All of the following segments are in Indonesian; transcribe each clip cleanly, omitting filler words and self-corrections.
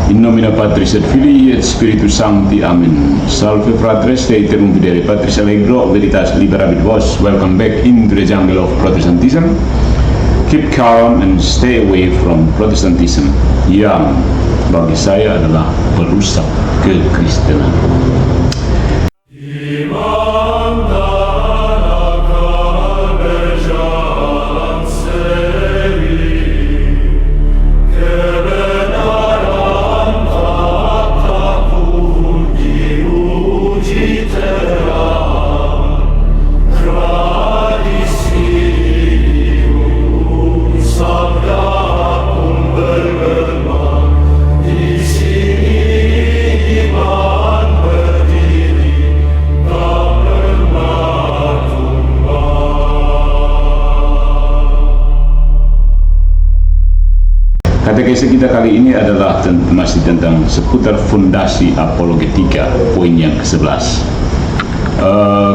In nomine Patris et Filii et Spiritus Sancti. Amen. Salve fratres, te iterum videre Patris Allegro, veritas liberabit vos. Welcome back into the jungle of Protestantism. Keep calm and stay away from Protestantism yang bagi saya adalah perusak kekristenan. Katekese kita kali ini adalah masih tentang seputar fondasi apologetika, poin yang ke-11.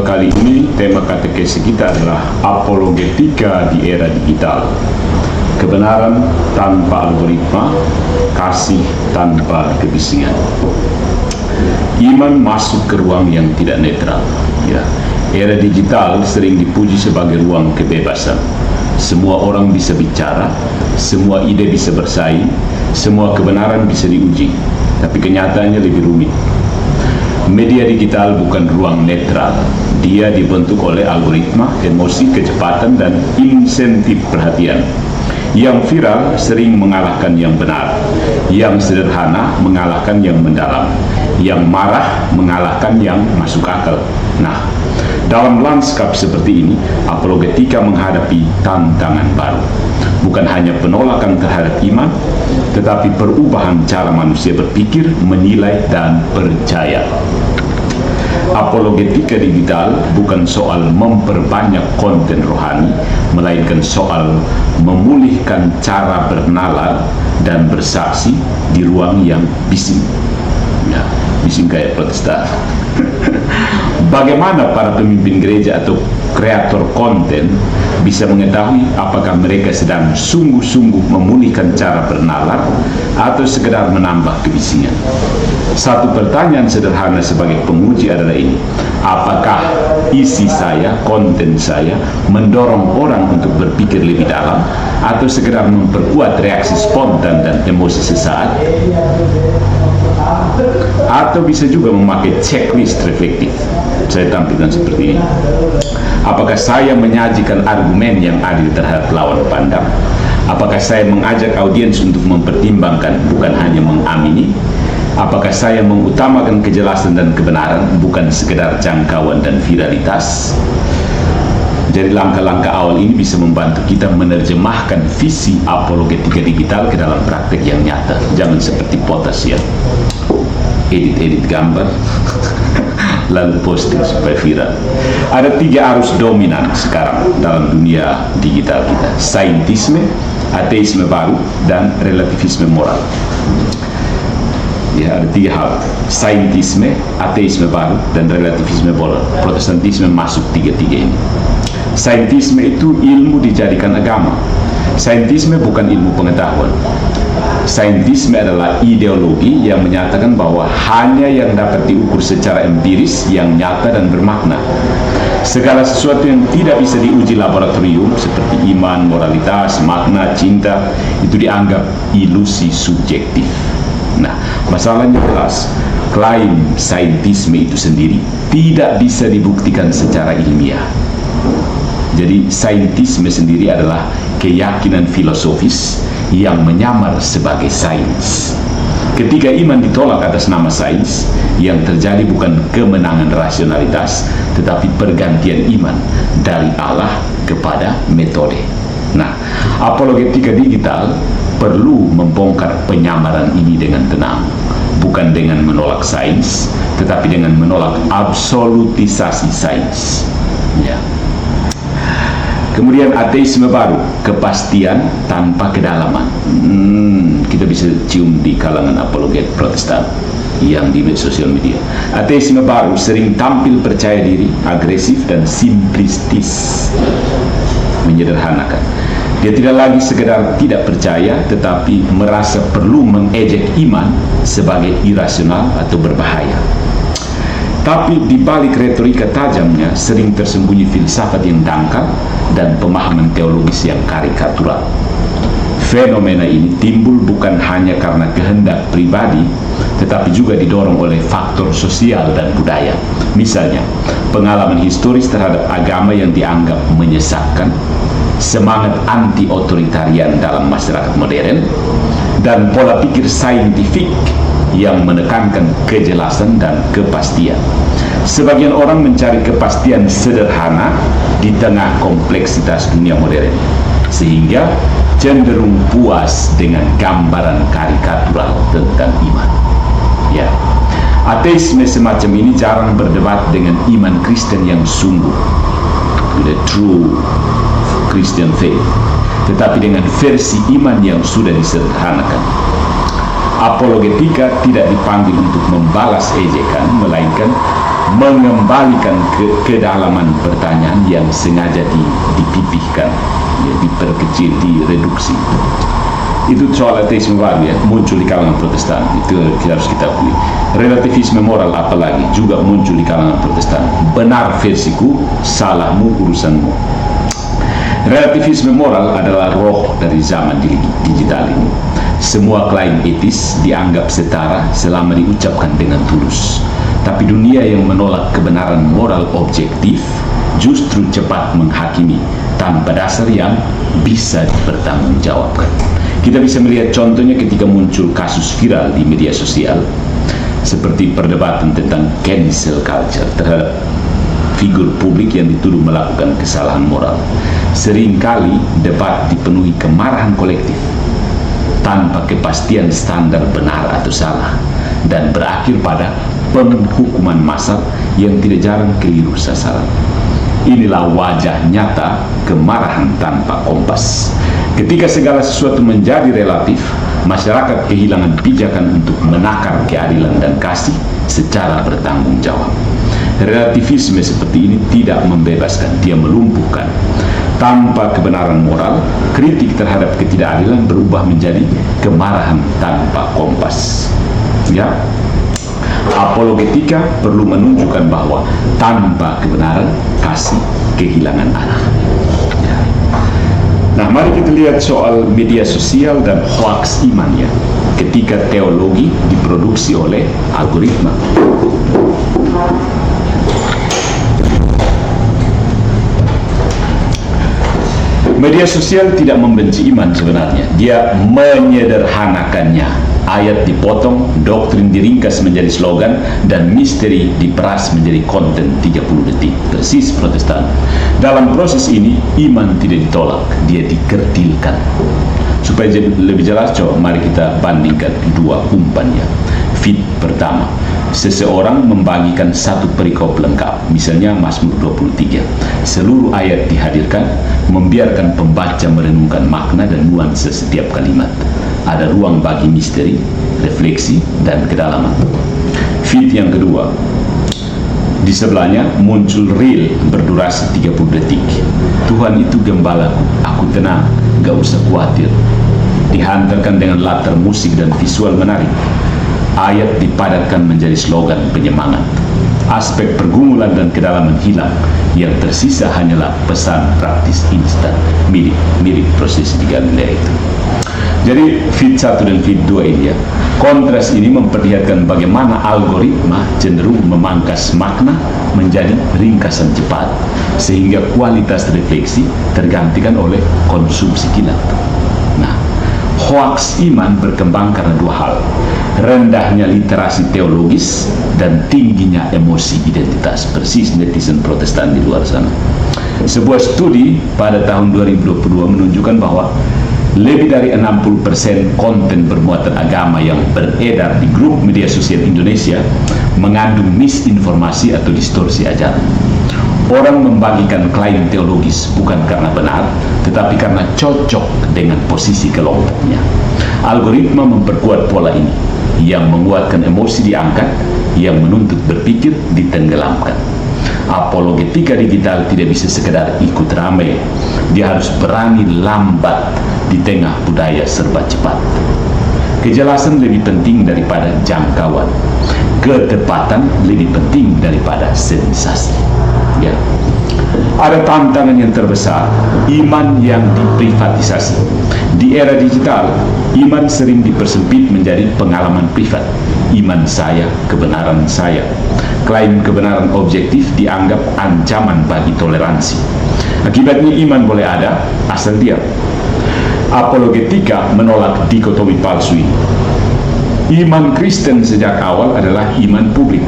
Kali ini tema katekese kita adalah apologetika di era digital. Kebenaran tanpa algoritma, kasih tanpa kebisingan. Iman masuk ke ruang yang tidak netral. Ya. Era digital sering dipuji sebagai ruang kebebasan. Semua orang bisa bicara, semua ide bisa bersaing, semua kebenaran bisa diuji, tapi kenyataannya lebih rumit. Media digital bukan ruang netral, dia dibentuk oleh algoritma, emosi, kecepatan, dan insentif perhatian. Yang viral sering mengalahkan yang benar, yang sederhana mengalahkan yang mendalam, yang marah mengalahkan yang masuk akal. Nah, dalam lanskap seperti ini, apologetika menghadapi tantangan baru. Bukan hanya penolakan terhadap iman, tetapi perubahan cara manusia berpikir, menilai, dan percaya. Apologetika digital bukan soal memperbanyak konten rohani, melainkan soal memulihkan cara bernalar dan bersaksi di ruang yang bising. Ya, bising kayak Protestan. Bagaimana para pemimpin gereja atau kreator konten bisa mengetahui apakah mereka sedang sungguh-sungguh memulihkan cara bernalar atau sekedar menambah kebisingan? Satu pertanyaan sederhana sebagai penguji adalah ini: apakah isi saya, konten saya mendorong orang untuk berpikir lebih dalam atau sekedar memperkuat reaksi spontan dan emosi sesaat? Atau bisa juga memakai checklist reflektif. Saya tampilkan seperti ini. Apakah saya menyajikan argumen yang adil terhadap lawan pandang? Apakah saya mengajak audiens untuk mempertimbangkan, bukan hanya mengamini? Apakah saya mengutamakan kejelasan dan kebenaran, bukan sekedar jangkauan dan viralitas? Jadi langkah-langkah awal ini bisa membantu kita menerjemahkan visi apologetika digital ke dalam praktek yang nyata. Jangan seperti potas ya, edit-edit gambar lalu posting supaya viral. Ada 3 arus dominan sekarang dalam dunia digital kita: saintisme, ateisme baru, dan relativisme moral. Ya, ada 3 hal: saintisme, ateisme baru, dan relativisme moral. Protestantisme masuk 3-3 ini. Saintisme itu ilmu dijadikan agama. Saintisme bukan ilmu pengetahuan. Saintisme adalah ideologi yang menyatakan bahwa hanya yang dapat diukur secara empiris, yang nyata dan bermakna. Segala sesuatu yang tidak bisa diuji laboratorium seperti iman, moralitas, makna, cinta, itu dianggap ilusi subjektif. Nah, masalahnya jelas, klaim saintisme itu sendiri tidak bisa dibuktikan secara ilmiah. Jadi saintisme sendiri adalah keyakinan filosofis yang menyamar sebagai sains. Ketika iman ditolak atas nama sains, yang terjadi bukan kemenangan rasionalitas, tetapi pergantian iman dari Allah kepada metode. Nah, apologetika digital perlu membongkar penyamaran ini dengan tenang, bukan dengan menolak sains, tetapi dengan menolak absolutisasi sains. Ya. Kemudian ateisme baru, kepastian tanpa kedalaman. Kita bisa cium di kalangan apologet Protestan yang di sosial media. Ateisme baru sering tampil percaya diri, agresif, dan simplistis, menyederhanakan. Dia tidak lagi sekedar tidak percaya, tetapi merasa perlu mengejek iman sebagai irasional atau berbahaya. Tapi di balik retorika tajamnya sering tersembunyi filsafat yang dangkal dan pemahaman teologis yang karikatural. Fenomena ini timbul bukan hanya karena kehendak pribadi, tetapi juga didorong oleh faktor sosial dan budaya. Misalnya, pengalaman historis terhadap agama yang dianggap menyesatkan, semangat anti-otoritarian dalam masyarakat modern, dan pola pikir saintifik yang menekankan kejelasan dan kepastian. Sebagian orang mencari kepastian sederhana di tengah kompleksitas dunia modern, sehingga cenderung puas dengan gambaran karikatural tentang iman. Ya, ateisme semacam ini jarang berdebat dengan iman Kristen yang sungguh, the true Christian faith, tetapi dengan versi iman yang sudah disederhanakan. Apologetika tidak dipanggil untuk membalas ejekan, melainkan mengembalikan ke kedalaman pertanyaan yang sengaja dipipihkan, ya, diperkecil, direduksi. Itu soal ateisme baru, ya, muncul di kalangan Protestan. Itu harus kita akui. Relativisme moral apalagi juga muncul di kalangan Protestan. Benar versiku, salahmu urusanmu. Relativisme moral adalah roh dari zaman digital ini. Semua klaim etis dianggap setara selama diucapkan dengan tulus. Tapi dunia yang menolak kebenaran moral objektif justru cepat menghakimi tanpa dasar yang bisa dipertanggungjawabkan. Kita bisa melihat contohnya ketika muncul kasus viral di media sosial, seperti perdebatan tentang cancel culture terhadap figur publik yang dituduh melakukan kesalahan moral. Seringkali debat dipenuhi kemarahan kolektif tanpa kepastian standar benar atau salah, dan berakhir pada penghukuman massal yang tidak jarang keliru sasaran. Inilah wajah nyata kemarahan tanpa kompas. Ketika segala sesuatu menjadi relatif, masyarakat kehilangan pijakan untuk menakar keadilan dan kasih secara bertanggung jawab. Relativisme seperti ini tidak membebaskan, dia melumpuhkan. Tanpa kebenaran moral, kritik terhadap ketidakadilan berubah menjadi kemarahan tanpa kompas. Ya, apologetika perlu menunjukkan bahwa tanpa kebenaran, kasih kehilangan arah. Ya. Nah, mari kita lihat soal media sosial dan hoax iman, ya, ketika teologi diproduksi oleh algoritma. Media sosial tidak membenci iman sebenarnya, dia menyederhanakannya. Ayat dipotong, doktrin diringkas menjadi slogan, dan misteri diperas menjadi konten 30 detik. Persis Protestan. Dalam proses ini, iman tidak ditolak, dia dikerdilkan. Supaya lebih jelas, coba mari kita bandingkan dua umpannya. Feed pertama, seseorang membagikan satu perikop lengkap, misalnya Mazmur 23. Seluruh ayat dihadirkan, membiarkan pembaca merenungkan makna dan nuansa setiap kalimat. Ada ruang bagi misteri, refleksi, dan kedalaman. Feed yang kedua, di sebelahnya muncul reel berdurasi 30 detik. Tuhan itu gembalaku, aku tenang, gak usah khawatir. Dihantarkan dengan latar musik dan visual menarik. Ayat dipadatkan menjadi slogan penyemangat. Aspek pergumulan dan kedalaman hilang, yang tersisa hanyalah pesan praktis instan, mirip proses di Galilea itu. Jadi feed 1 dan feed 2 ini, ya, kontras ini memperlihatkan bagaimana algoritma cenderung memangkas makna menjadi ringkasan cepat, sehingga kualitas refleksi tergantikan oleh konsumsi kilat. Nah, hoax iman berkembang karena dua hal: rendahnya literasi teologis dan tingginya emosi identitas. Persis netizen Protestan di luar sana. Sebuah studi pada tahun 2022 menunjukkan bahwa lebih dari 60% konten bermuatan agama yang beredar di grup media sosial Indonesia mengandung misinformasi atau distorsi ajaran. Orang membagikan klaim teologis bukan karena benar, tetapi karena cocok dengan posisi kelompoknya. Algoritma memperkuat pola ini, yang menguatkan emosi diangkat, yang menuntut berpikir ditenggelamkan. Apologetika digital tidak bisa sekedar ikut ramai. Dia harus berani lambat di tengah budaya serba cepat. Kejelasan lebih penting daripada jangkauan. Ketepatan lebih penting daripada sensasi. Ya. Ada tantangan yang terbesar, iman yang diprivatisasi. Di era digital, iman sering dipersempit menjadi pengalaman privat. Iman saya, kebenaran saya. Klaim kebenaran objektif dianggap ancaman bagi toleransi. Akibatnya iman boleh ada, asal diam. Apologetika menolak dikotomi palsu ini. Iman Kristen sejak awal adalah iman publik.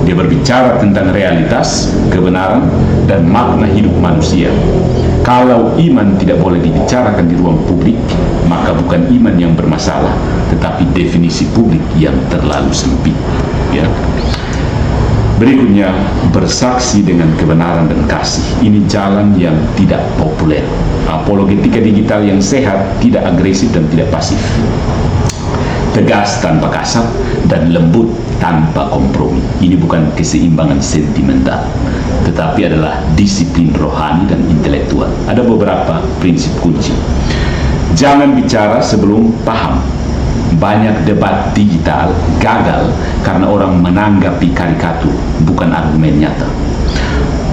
Dia berbicara tentang realitas, kebenaran, dan makna hidup manusia. Kalau iman tidak boleh dibicarakan di ruang publik, maka bukan iman yang bermasalah, tetapi definisi publik yang terlalu sempit. Ya. Berikutnya, bersaksi dengan kebenaran dan kasih. Ini jalan yang tidak populer. Apologetika digital yang sehat, tidak agresif dan tidak pasif. Tegas tanpa kasar dan lembut tanpa kompromi. Ini bukan keseimbangan sentimental, tetapi adalah disiplin rohani dan intelektual. Ada beberapa prinsip kunci. Jangan bicara sebelum paham. Banyak debat digital gagal karena orang menanggapi karikatur, bukan argumen nyata.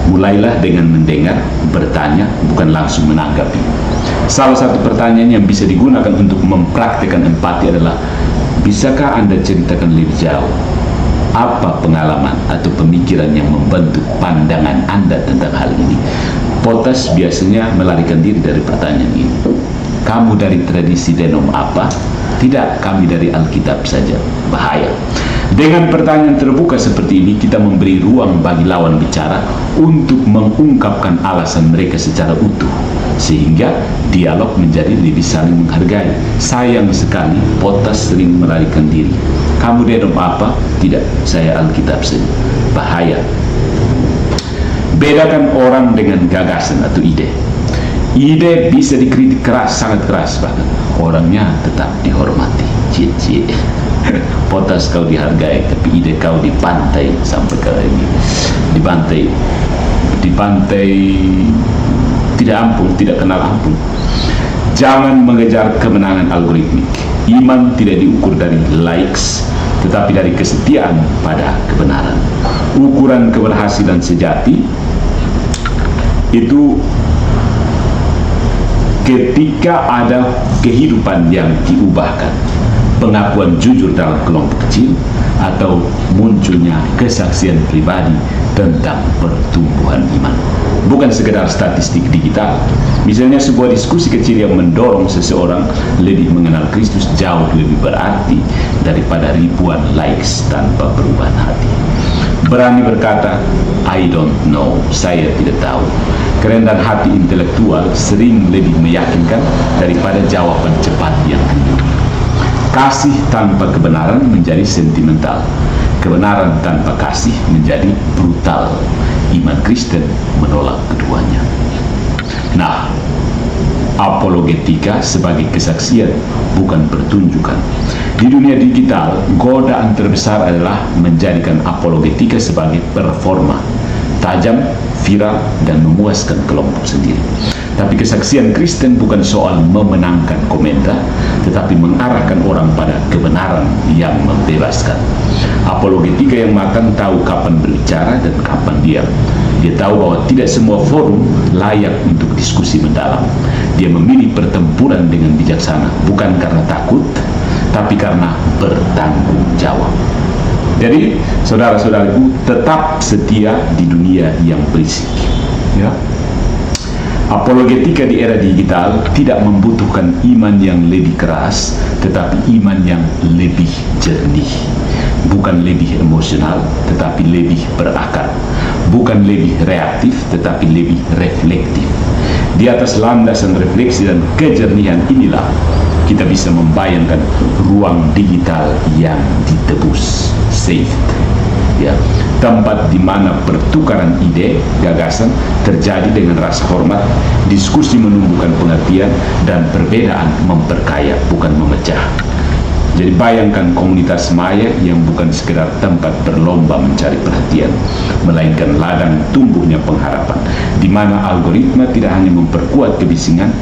Mulailah dengan mendengar, bertanya, bukan langsung menanggapi. Salah satu pertanyaan yang bisa digunakan untuk mempraktikkan empati adalah, bisakah Anda ceritakan lebih jauh? Apa pengalaman atau pemikiran yang membentuk pandangan Anda tentang hal ini? Potas biasanya melarikan diri dari pertanyaan ini. Kamu dari tradisi denom apa? Tidak, kami dari Alkitab saja. Bahaya. Dengan pertanyaan terbuka seperti ini, kita memberi ruang bagi lawan bicara untuk mengungkapkan alasan mereka secara utuh, sehingga dialog menjadi lebih saling menghargai. Sayang sekali, Potas sering melarikan diri. Kamu denom apa? Tidak, saya Alkitab saja. Bahaya. Bedakan orang dengan gagasan atau ide. Ide bisa dikritik keras, sangat keras bahkan. Orangnya tetap dihormati. Cie-cie. Potas kau dihargai, tapi ide kau dipantai sampai ke ini. Dipantai tidak ampun, tidak kenal ampun. Jangan mengejar kemenangan algoritmik. Iman tidak diukur dari likes, tetapi dari kesetiaan pada kebenaran. Ukuran keberhasilan sejati itu ketika ada kehidupan yang diubahkan, pengakuan jujur dalam kelompok kecil, atau munculnya kesaksian pribadi tentang pertumbuhan iman. Bukan sekedar statistik digital. Misalnya sebuah diskusi kecil yang mendorong seseorang lebih mengenal Kristus jauh lebih berarti daripada ribuan likes tanpa perubahan hati. Berani berkata, I don't know, saya tidak tahu. Kerendahan hati intelektual sering lebih meyakinkan daripada jawaban cepat yang riuh. Kasih tanpa kebenaran menjadi sentimental. Kebenaran tanpa kasih menjadi brutal. Iman Kristen menolak keduanya. Nah, apologetika sebagai kesaksian, bukan pertunjukan. Di dunia digital, godaan terbesar adalah menjadikan apologetika sebagai performa, tajam, viral, dan memuaskan kelompok sendiri. Tapi kesaksian Kristen bukan soal memenangkan komentar, tetapi mengarahkan orang pada kebenaran yang membebaskan. Apologetika yang matang tahu kapan berbicara dan kapan diam. Dia tahu bahwa tidak semua forum layak untuk diskusi mendalam. Dia memilih pertempuran dengan bijaksana, bukan karena takut, tapi karena bertanggung jawab. Jadi, saudara-saudaraku, tetap setia di dunia yang berisik. Ya. Apologetika di era digital tidak membutuhkan iman yang lebih keras, tetapi iman yang lebih jernih. Bukan lebih emosional, tetapi lebih berakar. Bukan lebih reaktif, tetapi lebih reflektif. Di atas landasan refleksi dan kejernihan inilah kita bisa membayangkan ruang digital yang ditebus, saved. Ya, tempat di mana pertukaran ide, gagasan terjadi dengan rasa hormat, diskusi menumbuhkan pengertian, dan perbedaan memperkaya bukan memecah. Jadi bayangkan komunitas maya yang bukan sekedar tempat berlomba mencari perhatian, melainkan ladang tumbuhnya pengharapan, di mana algoritma tidak hanya memperkuat kebisingan,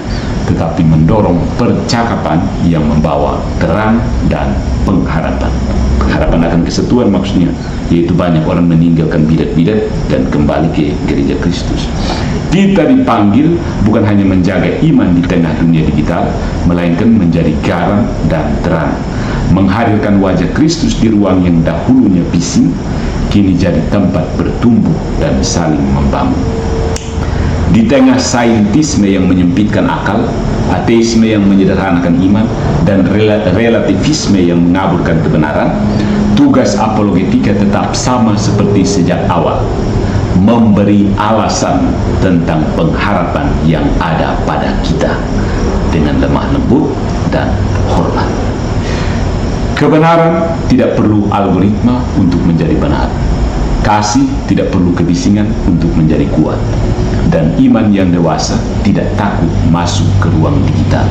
tetapi mendorong percakapan yang membawa terang dan pengharapan. Pengharapan akan kesatuan maksudnya, yaitu banyak orang meninggalkan bidat-bidat dan kembali ke gereja Kristus. Kita dipanggil bukan hanya menjaga iman di tengah dunia digital, melainkan menjadi garam dan terang, menghadirkan wajah Kristus di ruang yang dahulunya bising, kini jadi tempat bertumbuh dan saling membangun. Di tengah saintisme yang menyempitkan akal, ateisme yang menyederhanakan iman, dan relativisme yang mengaburkan kebenaran, tugas apologetika tetap sama seperti sejak awal, memberi alasan tentang pengharapan yang ada pada kita dengan lemah lembut dan hormat. Kebenaran tidak perlu algoritma untuk menjadi benar. Kasih tidak perlu kebisingan untuk menjadi kuat. Dan iman yang dewasa tidak takut masuk ke ruang digital.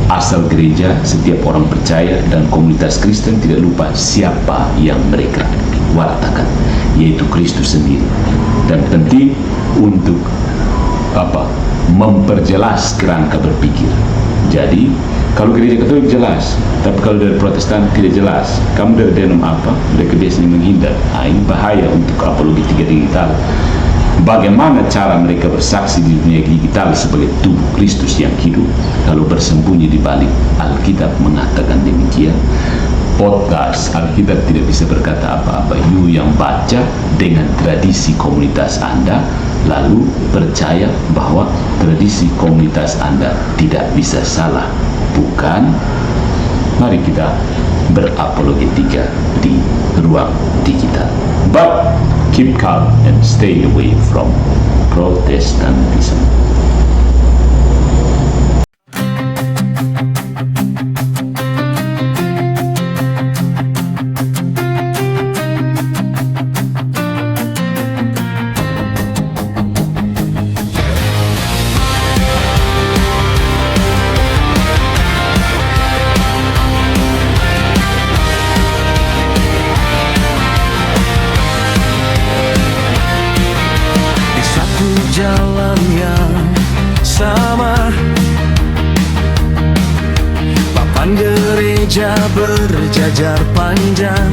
Asal gereja, setiap orang percaya dan komunitas Kristen tidak lupa siapa yang mereka wartakan, yaitu Kristus sendiri. Dan penting untuk memperjelas kerangka berpikir. Jadi kalau gereja Katolik jelas, tapi kalau dari Protestan tidak jelas. Kamu dari denom apa? Mereka biasanya menghindar. Ini bahaya untuk apologetika digital. Bagaimana cara mereka bersaksi di dunia digital sebagai tubuh Kristus yang hidup kalau bersembunyi di balik Alkitab mengatakan demikian? Podcast Alkitab tidak bisa berkata apa-apa. You yang baca dengan tradisi komunitas Anda, lalu percaya bahwa tradisi komunitas Anda tidak bisa salah. Bukan? Mari kita berapologetika di ruang digital. But keep calm and stay away from Protestantism. Jalan yang sama, papan gereja berjajar panjang,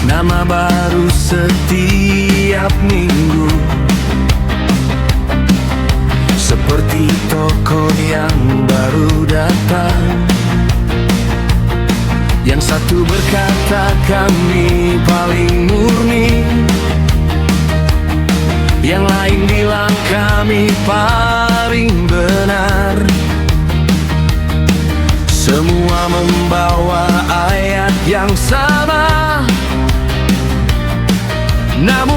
nama baru setiap minggu, seperti toko yang baru datang. Yang satu berkata kami paling murni, yang lain bilang kami paling benar. Semua membawa ayat yang sama, namun